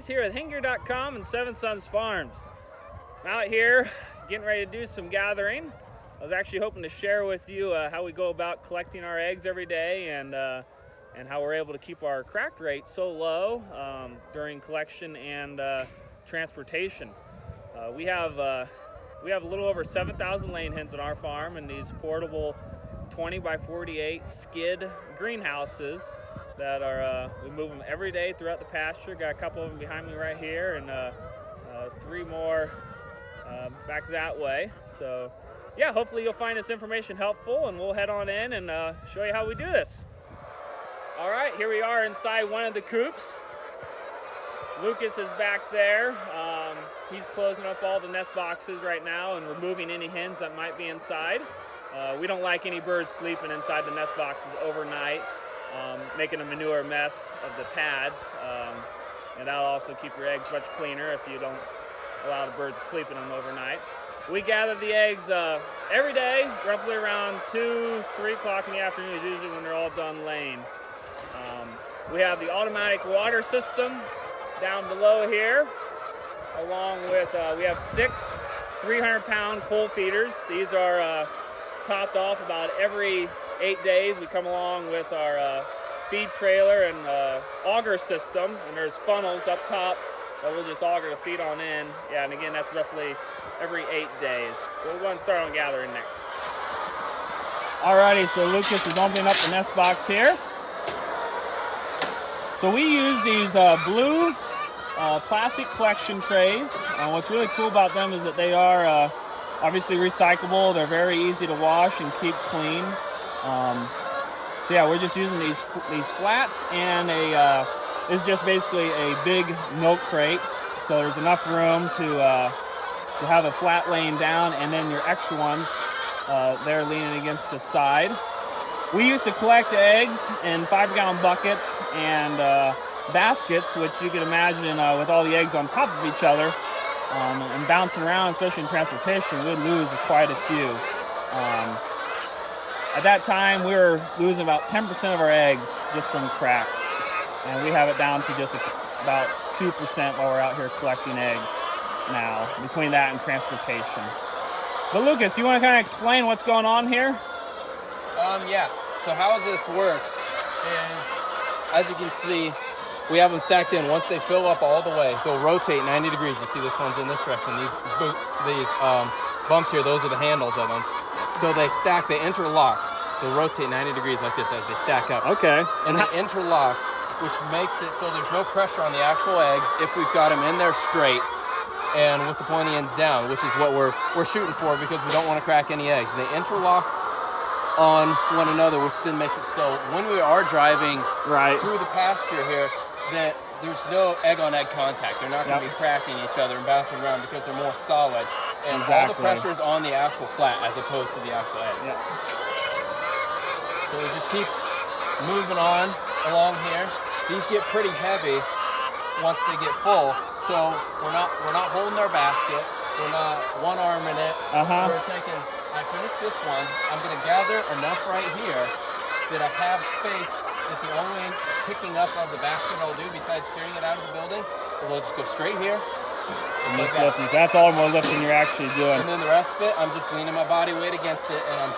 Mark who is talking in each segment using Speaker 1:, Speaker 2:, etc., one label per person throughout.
Speaker 1: guys, here at HenGear.com and Seven Sons Farms. I'm out here getting ready to do some gathering. I was actually hoping to share with you how we go about collecting our eggs every day and how we're able to keep our crack rate so low during collection and transportation. We have a little over 7,000 laying hens on our farm in these portable 20 by 48 skid greenhouses that are, we move them every day throughout the pasture. Got a couple of them behind me right here and 3 more back that way. So yeah, hopefully you'll find this information helpful and we'll head on in and show you how we do this. All right, here we are inside one of the coops. Lucas is back there. He's closing up all the nest boxes right now and removing any hens that might be inside. We don't like any birds sleeping inside the nest boxes overnight, making a manure mess of the pads. And that'll also keep your eggs much cleaner if you don't allow the birds to sleep in them overnight. We gather the eggs every day, roughly around 2, 3 o'clock in the afternoon is usually when they're all done laying. We have the automatic water system down below here, along with, we have 6 300-pound coal feeders. These are topped off about every 8 days. We come along with our feed trailer and auger system, and there's funnels up top that we'll just auger the feed on in. Yeah, and again, that's roughly every 8 days. So we're going to start on gathering next. Alrighty, so Lucas is opening up the nest box here. So we use these blue plastic collection trays. What's really cool about them is that they are obviously recyclable. They're very easy to wash and keep clean. So yeah, we're just using these flats, and this is just basically a big milk crate. So there's enough room to have a flat laying down, and then your extra ones they're leaning against the side. We used to collect eggs in 5-gallon buckets and baskets, which you can imagine with all the eggs on top of each other and bouncing around, especially in transportation, we'd lose quite a few. At that time, we were losing about 10% of our eggs just from cracks, and we have it down to just about 2% while we're out here collecting eggs now, between that and transportation. But Lucas, you want to kind of explain what's going on here?
Speaker 2: Yeah. So how this works is, as you can see, we have them stacked in. Once they fill up all the way, they'll rotate 90 degrees. You see this one's in this direction. These bumps here, those are the handles of them. So they stack, they interlock. They'll rotate 90 degrees like this as they stack up.
Speaker 1: Okay.
Speaker 2: And they interlock, which makes it so there's no pressure on the actual eggs if we've got them in there straight and with the pointy ends down, which is what we're shooting for because we don't want to crack any eggs. They interlock on one another, which then makes it so when we are driving through the pasture here, that there's no egg-on-egg contact. They're not going to be cracking each other and bouncing around because they're more solid. And all the pressure is on the actual flat as opposed to the actual eggs. Yeah. So we just keep moving on along here. These get pretty heavy once they get full. So we're not holding our basket. We're not one-arming it. We're taking, I finished this one. I'm going to gather enough right here that I have space that the only picking up of the basket I'll do besides carrying it out of the building is I'll just go straight here.
Speaker 1: And like that. That's all more lifting you're actually doing.
Speaker 2: And then the rest of it, I'm just leaning my body weight against it and I'm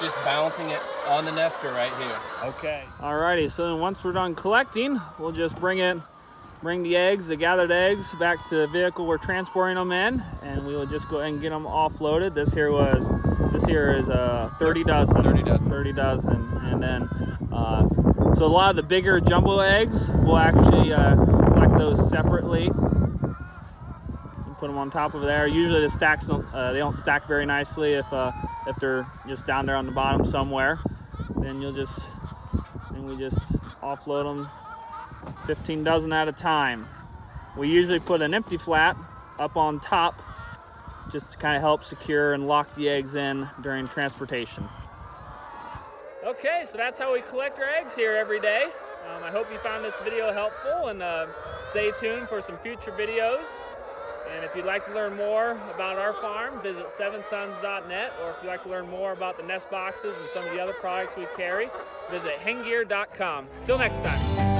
Speaker 2: just balancing it on the nester right here.
Speaker 1: Okay. Alrighty, so then once we're done collecting, we'll just bring the eggs, the gathered eggs, back to the vehicle we're transporting them in, and we will just go ahead and get them offloaded. This here is 30 dozen. 30 dozen. And then, so a lot of the bigger jumbo eggs, we'll actually collect those separately and put them on top of there. Usually the stacks, they don't stack very nicely if they're just down there on the bottom somewhere. Then we just offload them 15 dozen at a time. We usually put an empty flat up on top just to kind of help secure and lock the eggs in during transportation. Okay, so that's how we collect our eggs here every day. I hope you found this video helpful, and stay tuned for some future videos. And if you'd like to learn more about our farm, visit sevensons.net, or if you'd like to learn more about the nest boxes and some of the other products we carry, visit HenGear.com. Till next time.